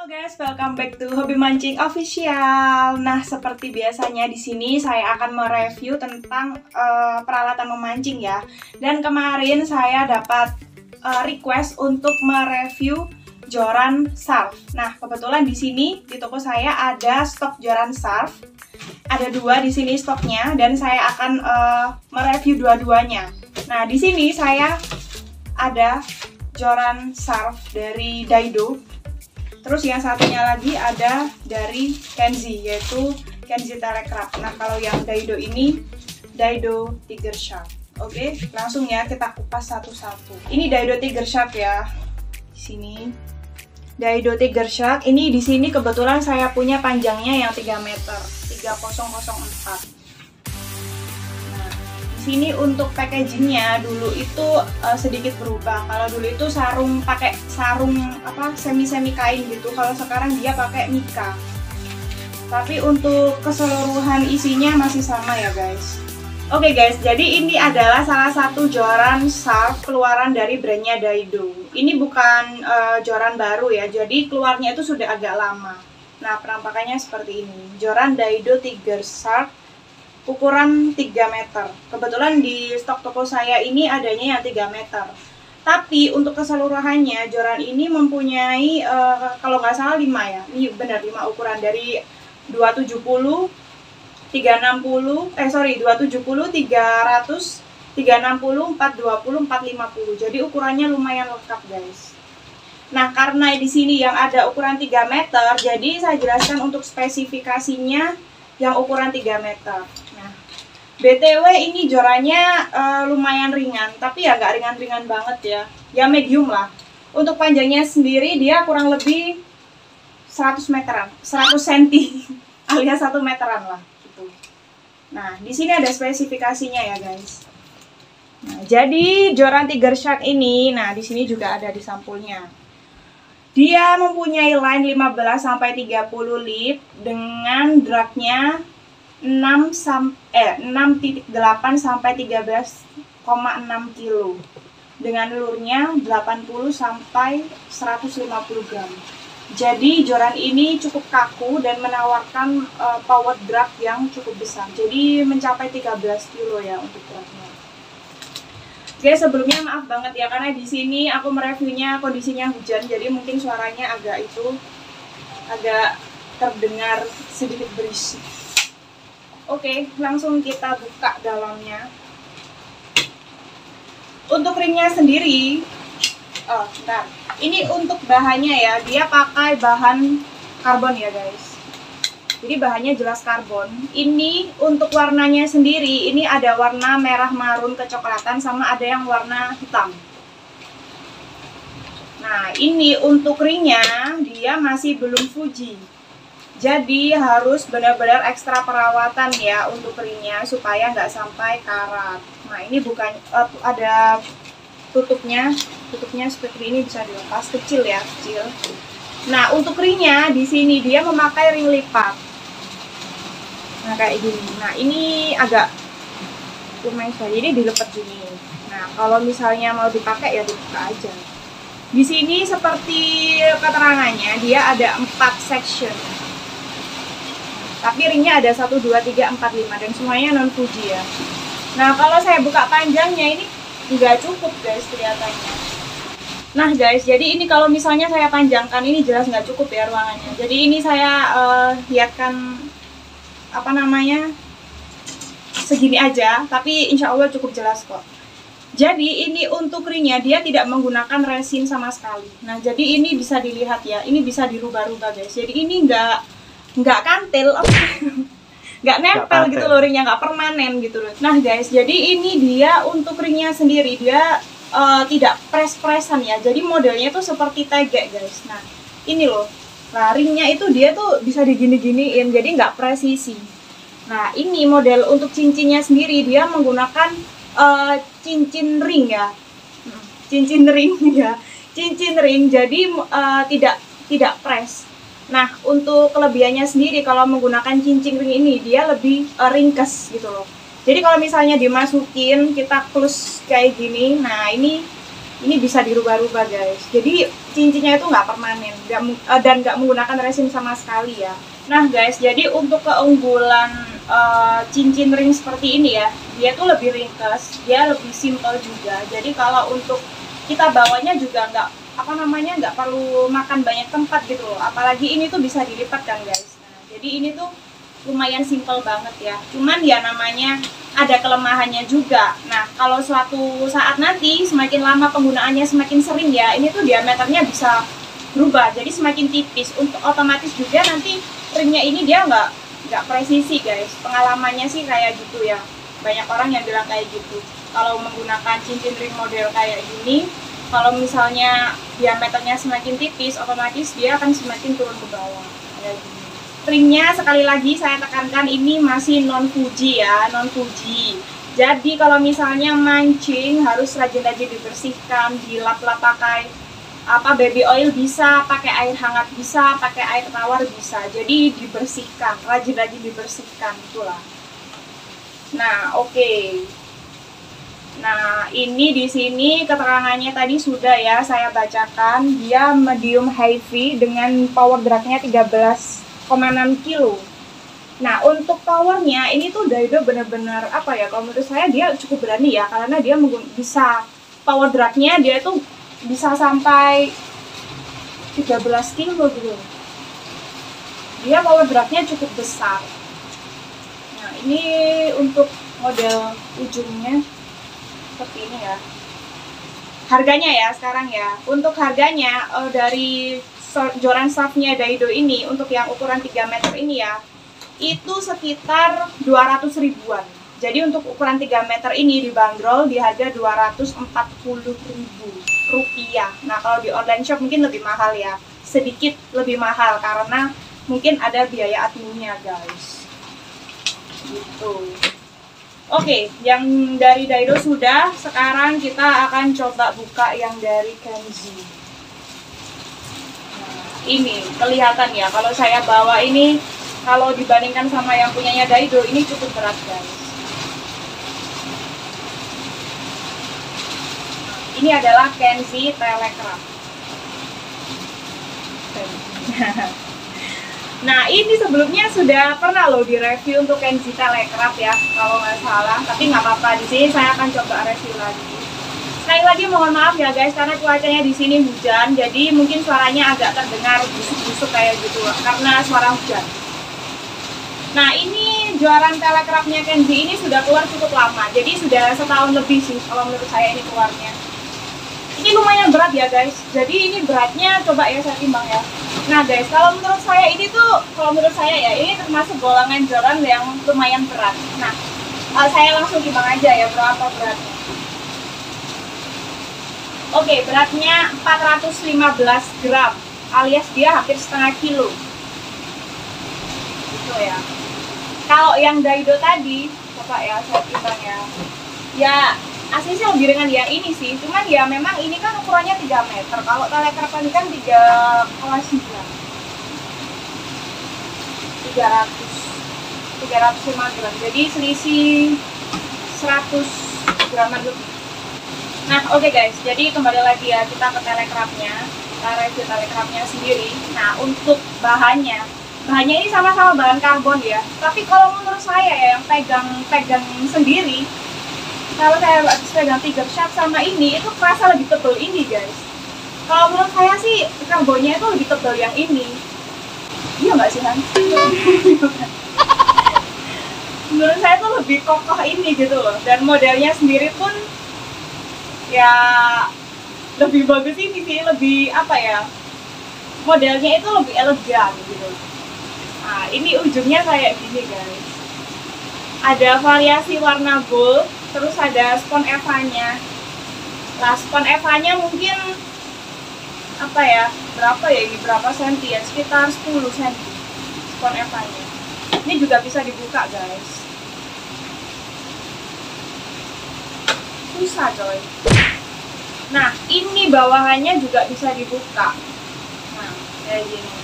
Halo guys, welcome back to Hobi Mancing Official. Nah, seperti biasanya di sini saya akan mereview tentang peralatan memancing ya. Dan kemarin saya dapat request untuk mereview joran surf. Nah, kebetulan di sini di toko saya ada stok joran surf. Ada dua di sini stoknya dan saya akan mereview dua-duanya. Nah, di sini saya ada joran surf dari Daido. Terus yang satunya lagi ada dari Kenzi, yaitu Kenzi Telekrab. Nah, kalau yang Daido ini Daido Tiger Shark. Oke, langsung ya kita kupas satu-satu. Ini Daido Tiger Shark ya. Di sini Daido Tiger Shark. Ini di sini kebetulan saya punya panjangnya yang 3 meter, 3004. Sini untuk packagingnya dulu itu sedikit berubah. Kalau dulu itu pakai sarung semi kain gitu. Kalau sekarang dia pakai mika. Tapi untuk keseluruhan isinya masih sama ya guys. Oke guys, jadi ini adalah salah satu joran surf keluaran dari brandnya Daido. Ini bukan joran baru ya. Jadi keluarnya itu sudah agak lama. Nah, penampakannya seperti ini. Joran Daido Tiger Shark ukuran 3 meter. Kebetulan di stok toko saya ini adanya yang 3 meter. Tapi untuk keseluruhannya joran ini mempunyai kalau nggak salah 5 ya. Ini benar 5 ukuran dari 270, 360, 270, 300, 360, 420, 450. Jadi ukurannya lumayan lengkap, guys. Nah, karena di sini yang ada ukuran 3 meter, jadi saya jelaskan untuk spesifikasinya yang ukuran 3 meter. Nah, BTW ini jorannya lumayan ringan, tapi ya nggak ringan-ringan banget ya. Ya medium lah. Untuk panjangnya sendiri dia kurang lebih 100 meteran, 100 cm alias 1 meteran lah gitu. Nah, di sini ada spesifikasinya ya, guys. Nah, jadi joran Tiger Shark ini, nah di sini juga ada di sampulnya. Dia mempunyai line 15-30 lip dengan dragnya 6,8 sampai 13,6 kg. Dengan lurnya 80 sampai 150 gram. Jadi joran ini cukup kaku dan menawarkan power drag yang cukup besar. Jadi mencapai 13 kg ya untuk dragnya. Oke, sebelumnya maaf banget ya karena di sini aku mereviewnya kondisinya hujan, jadi mungkin suaranya agak terdengar sedikit berisik. Oke, langsung kita buka dalamnya. Untuk ringnya sendiri, bentar. Ini untuk bahannya ya, dia pakai bahan karbon ya guys. Jadi bahannya jelas karbon. Ini untuk warnanya sendiri, ini ada warna merah marun kecoklatan sama ada yang warna hitam. Nah, ini untuk ringnya dia masih belum Fuji. Jadi harus benar-benar ekstra perawatan ya untuk ringnya supaya nggak sampai karat. Nah, ini bukan ada tutupnya seperti ini, bisa dilepas kecil ya, kecil. Nah, untuk ringnya di sini dia memakai ring lipat. Nah, kayak gini. Nah, ini agak lumayan saja, jadi dilepas gini. Nah, kalau misalnya mau dipakai ya dibuka aja. Di sini seperti keterangannya dia ada 4 section. Tapi ringnya ada 1, 2, 3, 4, 5 dan semuanya non Fuji ya. Nah, kalau saya buka panjangnya ini nggak cukup guys kelihatannya. Nah guys, jadi ini kalau misalnya saya panjangkan ini jelas nggak cukup ya ruangannya. Jadi ini saya lihatkan segini aja, tapi insya Allah cukup jelas kok. Jadi ini untuk ringnya dia tidak menggunakan resin sama sekali. Nah, jadi ini bisa dilihat ya, ini bisa dirubah-rubah guys. Jadi ini nggak kantil, nggak nempel gitu loh, ringnya nggak permanen gitu loh. Nah guys, jadi ini dia untuk ringnya sendiri dia tidak press-pressan ya. Jadi modelnya tuh seperti tegek guys. Nah ini loh, nah ringnya itu dia tuh bisa digini-giniin, jadi nggak presisi. Nah ini model untuk cincinnya sendiri dia menggunakan cincin ring ya, cincin ring. Jadi tidak press. Nah, untuk kelebihannya sendiri kalau menggunakan cincin ring ini dia lebih ringkes gitu loh. Jadi kalau misalnya dimasukin kita close kayak gini, nah ini Ini bisa dirubah-rubah guys. Jadi cincinnya itu nggak permanen, dan nggak menggunakan resin sama sekali ya. Nah guys, jadi untuk keunggulan cincin ring seperti ini ya, dia tuh lebih ringkas, dia lebih simple juga. Jadi kalau untuk kita bawanya juga nggak perlu makan banyak tempat gitu loh. Apalagi ini tuh bisa dilipat kan guys. Nah, jadi ini tuh lumayan simple banget ya. Cuman ya namanya ada kelemahannya juga. Nah, kalau suatu saat nanti semakin lama penggunaannya semakin sering ya, ini tuh diameternya bisa berubah jadi semakin tipis. Untuk otomatis juga nanti ringnya ini dia nggak presisi guys. Pengalamannya sih kayak gitu ya. Banyak orang yang bilang kayak gitu. Kalau menggunakan cincin ring model kayak gini, kalau misalnya diameternya semakin tipis, otomatis dia akan semakin turun ke bawah kayak gini. Ringnya sekali lagi saya tekankan ini masih non Fuji ya, non Fuji. Jadi kalau misalnya mancing harus rajin-rajin dibersihkan, dilap-lap pakai baby oil bisa, pakai air hangat bisa, pakai air tawar bisa. Jadi dibersihkan, rajin-rajin dibersihkan itulah. Nah, oke. Nah, ini di sini keterangannya tadi sudah ya saya bacakan. Dia medium heavy dengan power drag-nya 13,6 kilo. Nah, untuk powernya ini tuh Daido bener-bener apa ya, kalau menurut saya dia cukup berani ya, karena dia bisa power drag-nya dia tuh bisa sampai 13 kilo gitu. Dia power drag-nya cukup besar. Nah, ini untuk model ujungnya seperti ini ya. Harganya ya sekarang ya. Untuk harganya dari joran shaftnya Daido ini untuk yang ukuran 3 meter ini ya, itu sekitar 200 ribuan. Jadi untuk ukuran 3 meter ini dibanderol di harga 240 ribu rupiah. Nah, kalau di online shop mungkin lebih mahal ya, sedikit lebih mahal karena mungkin ada biaya adminnya guys gitu. Oke, yang dari Daido sudah. Sekarang kita akan coba buka yang dari Kenzi. Ini kelihatan ya, kalau saya bawa ini, kalau dibandingkan sama yang punyanya Daido, ini cukup berat guys. Ini adalah Kenzi Telecraft. Nah, ini sebelumnya sudah pernah loh direview untuk Kenzi Telecraft ya, kalau nggak salah. Tapi nggak apa-apa, di sini saya akan coba review lagi. Sekali lagi mohon maaf ya guys, karena cuacanya di sini hujan, jadi mungkin suaranya agak terdengar busuk-busuk kayak gitu karena suara hujan. Nah, ini juaran Telecraft-nya Kenzi ini sudah keluar cukup lama, jadi sudah setahun lebih sih kalau menurut saya ini keluarnya. Ini lumayan berat ya guys, jadi ini beratnya coba ya saya timbang ya. Nah guys, kalau menurut saya ini tuh, ini termasuk golongan joran yang lumayan berat. Nah, saya langsung timbang aja ya berapa beratnya. Oke, beratnya 415 gram, alias dia hampir setengah kilo. Gitu ya. Kalau yang Daido tadi, coba ya saya timbang ya. Ya, aslinya lebih ringan ya ini sih, cuman ya memang ini kan ukurannya 3 meter. Kalau Telecraft ini kan 305 gram, jadi selisih 100 gram lebih. Nah, oke guys, jadi kembali lagi ya kita ke Telecraft-nya, kita review Telecraft-nya sendiri. Nah, untuk bahannya ini sama-sama bahan karbon ya, tapi kalau menurut saya ya yang pegang sendiri, kalau saya habis pegang Tiger Shark sama ini, itu kerasa lebih tebal ini guys. Kalau menurut saya sih karbonnya itu lebih tebal yang ini. Iya nggak sih Han? Menurut saya tuh lebih kokoh ini gitu loh. Dan modelnya sendiri pun ya lebih bagus ini sih, lebih apa ya, modelnya itu lebih elegan gitu. Nah, ini ujungnya kayak gini guys. Ada variasi warna gold, terus ada spon Eva-nya. Nah, spon Eva-nya mungkin apa ya, berapa senti ya, sekitar 10 senti spon Eva-nya. Ini juga bisa dibuka guys, susah coy. Nah, ini bawahannya juga bisa dibuka. Nah, kayak gini.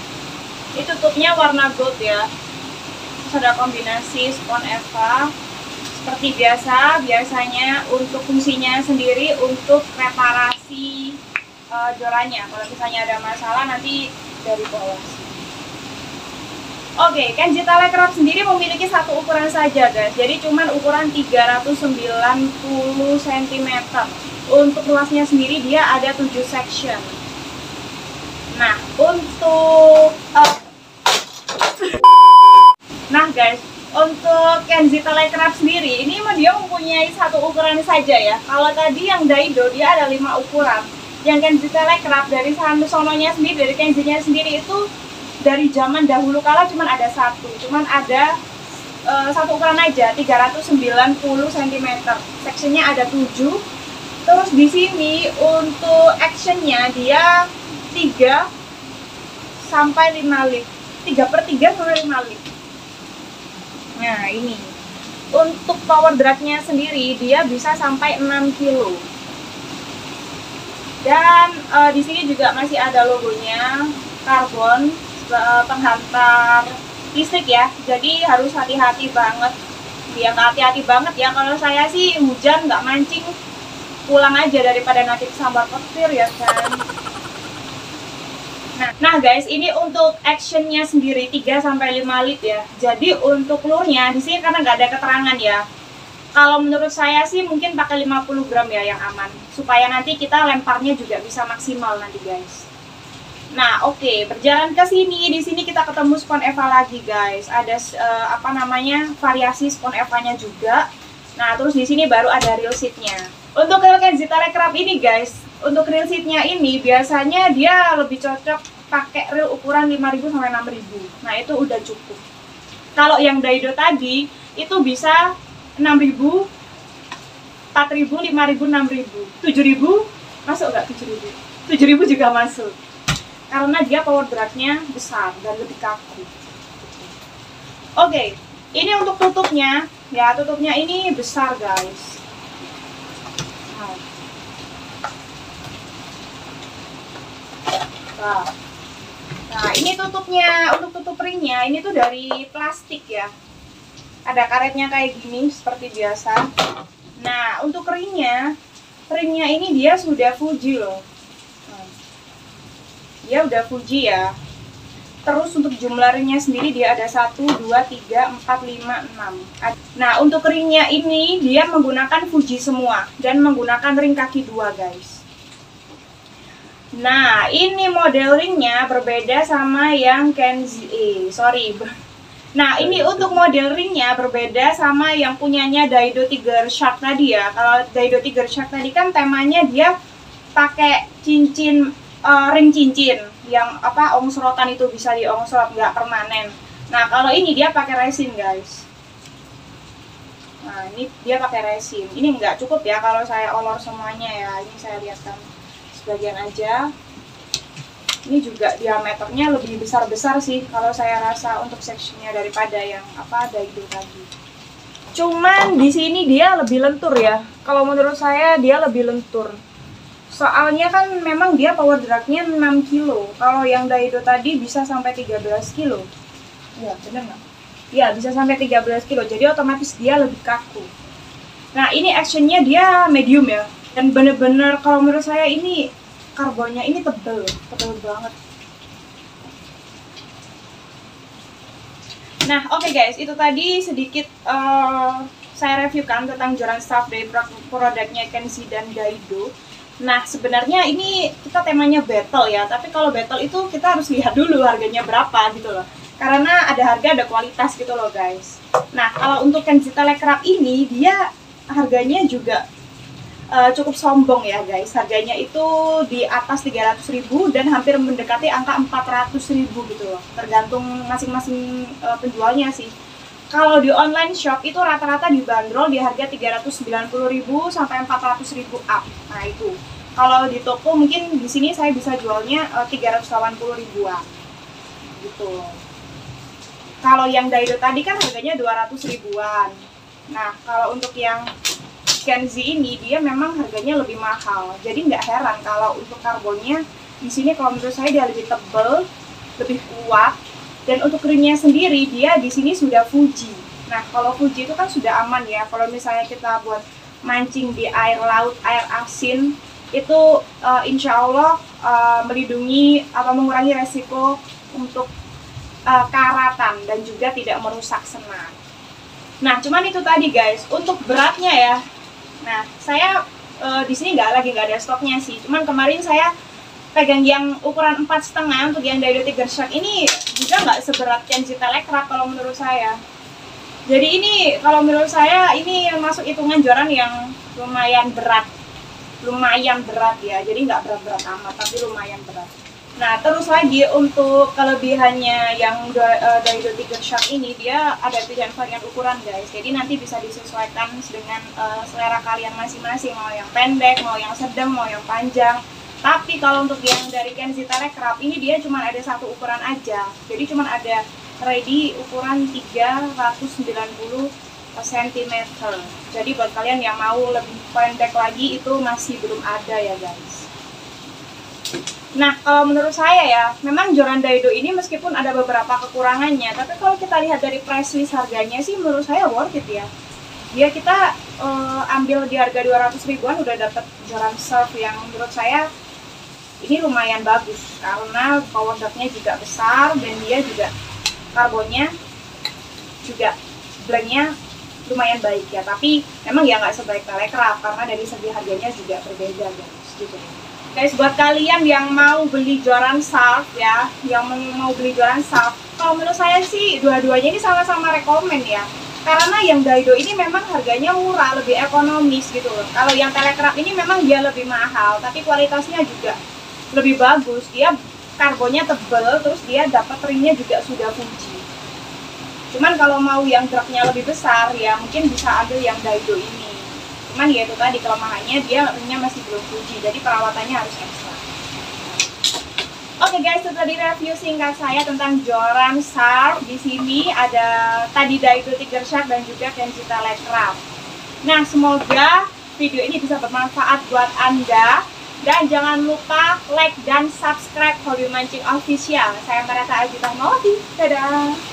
Ini tutupnya warna gold ya. Terus ada kombinasi spon Eva. Seperti biasanya untuk fungsinya sendiri untuk reparasi si jorannya. Kalau misalnya ada masalah nanti dari bawah. Oke, Kenzi Telekrab sendiri memiliki satu ukuran saja guys. Jadi cuman ukuran 390 cm. Untuk luasnya sendiri dia ada 7 section. Nah, guys, untuk Kenzi Telekrab sendiri ini dia mempunyai satu ukuran saja ya. Kalau tadi yang Daido dia ada 5 ukuran. Yang Kenzi Telekrab dari sononya sendiri, dari Kenzinya sendiri itu dari zaman dahulu kala cuman ada satu, satu ukuran aja, 390 cm. Sectionnya ada 7. Terus di sini untuk actionnya dia 3 sampai 5 lit, 3/3 sampai 5 lit. Nah ini untuk power drag-nya sendiri dia bisa sampai 6 kilo. Dan di sini juga masih ada logonya karbon penghantar listrik ya, jadi harus hati-hati banget. Dia nggak hati-hati banget ya, kalau saya sih hujan nggak mancing, pulang aja daripada nanti sambar petir ya kan. Nah guys, ini untuk actionnya sendiri 3-5 lit ya. Jadi untuk lure-nya di sini karena nggak ada keterangan ya. Kalau menurut saya sih mungkin pakai 50 gram ya yang aman, supaya nanti kita lemparnya juga bisa maksimal nanti guys. Nah, oke, berjalan ke sini. Di sini kita ketemu spon Eva lagi, guys. Ada variasi spon Eva-nya juga. Nah, terus di sini baru ada reel seat-nya. Untuk Kenzi Telekrab ini, guys, untuk reel seat-nya ini biasanya dia lebih cocok pakai reel ukuran 5.000 sampai 6.000. Nah, itu udah cukup. Kalau yang Daido tadi itu bisa 6.000, 4.000, 5.000, 6.000, 7.000 masuk nggak? 7.000? 7.000 juga masuk. Karena dia power drag-nya besar dan lebih kaku. Oke, ini untuk tutupnya. Ya, tutupnya ini besar, guys. Nah, ini tutupnya. Untuk tutup ringnya, ini tuh dari plastik ya. Ada karetnya kayak gini, seperti biasa. Nah, untuk ringnya ini dia sudah Fuji loh. Dia udah Fuji ya. Terus untuk jumlah ringnya sendiri dia ada 1, 2, 3, 4, 5, 6. Nah untuk ringnya ini dia menggunakan Fuji semua dan menggunakan ring kaki 2 guys. Nah ini model ringnya berbeda sama yang Kenzi, Nah ini untuk model ringnya berbeda sama yang punyanya Daido Tiger Shark tadi ya. Kalau Daido Tiger Shark tadi kan temanya dia pakai cincin, ring cincin yang ongsrotan itu bisa diongsrot, nggak permanen. Nah kalau ini dia pakai resin guys. Nah ini dia pakai resin. Ini nggak cukup ya kalau saya olor semuanya ya. Ini saya lihatkan sebagian aja. Ini juga diameternya lebih besar-besar sih kalau saya rasa untuk sectionnya daripada yang Daido tadi. Cuman di sini dia lebih lentur ya. Kalau menurut saya dia lebih lentur. Soalnya kan memang dia power drag-nya 6 kilo. Kalau yang Daido tadi bisa sampai 13 kilo. Ya, bener nggak? Ya, bisa sampai 13 kilo. Jadi otomatis dia lebih kaku. Nah, ini actionnya dia medium ya. Dan bener-bener kalau menurut saya ini karbonnya ini tebel banget. Nah, oke guys, itu tadi sedikit saya reviewkan tentang joran staff dari produknya Kenzi dan Daido. Nah sebenarnya ini kita temanya battle ya, tapi kalau battle itu kita harus lihat dulu harganya berapa gitu loh, karena ada harga ada kualitas gitu loh guys. Nah kalau untuk Kenzi Telekrab ini dia harganya juga cukup sombong ya guys. Harganya itu di atas 300.000 dan hampir mendekati angka 400.000 gitu loh, tergantung masing-masing penjualnya sih. Kalau di online shop itu rata-rata dibanderol di harga 390.000 sampai 400.000 up. Nah itu. Kalau di toko mungkin di sini saya bisa jualnya 380.000-an. Gitu. Kalau yang Daido tadi kan harganya 200.000-an. Nah, kalau untuk yang Kenzi ini dia memang harganya lebih mahal. Jadi nggak heran kalau untuk karbonnya di sini kalau menurut saya dia lebih tebal, lebih kuat. Dan untuk ringnya sendiri dia di sini sudah Fuji. Nah kalau Fuji itu kan sudah aman ya. Kalau misalnya kita buat mancing di air laut, air asin, itu insya Allah melindungi atau mengurangi resiko untuk karatan dan juga tidak merusak senar. Nah, cuman itu tadi guys, untuk beratnya ya. Nah, saya di sini nggak ada stoknya sih. Cuman kemarin saya pegang yang ukuran 4,5 untuk yang Daido Tiger Shark ini juga nggak seberat Kenzi Telekrab kalau menurut saya. Jadi ini kalau menurut saya ini masuk hitungan joran yang lumayan berat ya. Jadi nggak berat-berat amat, tapi lumayan berat. Nah, terus lagi untuk kelebihannya yang Daido Tiger Shark ini, dia ada pilihan varian ukuran guys. Jadi nanti bisa disesuaikan dengan selera kalian masing-masing, mau yang pendek, mau yang sedang, mau yang panjang. Tapi kalau untuk yang dari Kenzi Telekrab ini dia cuma ada satu ukuran aja. Jadi cuma ada ready ukuran 390 cm. Jadi buat kalian yang mau lebih pendek lagi itu masih belum ada ya guys. Nah, kalau menurut saya ya, memang joran Daido ini meskipun ada beberapa kekurangannya, tapi kalau kita lihat dari price list harganya sih menurut saya worth it ya. Dia kita ambil di harga 200 ribuan udah dapat joran surf yang menurut saya ini lumayan bagus karena power dropnya juga besar dan dia juga karbonnya juga blanknya lumayan baik ya. Tapi memang ya nggak sebaik Telekrab karena dari segi harganya juga berbeda guys gitu. Guys, buat kalian yang mau beli joran surf ya, kalau menurut saya sih dua-duanya ini sama-sama rekomen ya. Karena yang Daido ini memang harganya murah, lebih ekonomis gitu loh. Kalau yang Telekrab ini memang dia lebih mahal, tapi kualitasnya juga lebih bagus. Dia karbonnya tebel, terus dia dapat ringnya juga sudah Fuji. Cuman kalau mau yang dropnya lebih besar ya mungkin bisa ambil yang Daido ini. Cuman ya itu tadi kelemahannya dia ringnya masih belum Fuji, jadi perawatannya harus ekstra. Oke guys, itu tadi review singkat saya tentang joran surf. Di sini ada tadi Daido Tiger Shark dan juga Kenzi Telekrab. Nah, semoga video ini bisa bermanfaat buat Anda. Dan jangan lupa like dan subscribe Hobi Mancing Official. Saya Mareta Ajita Mawati. Dadah!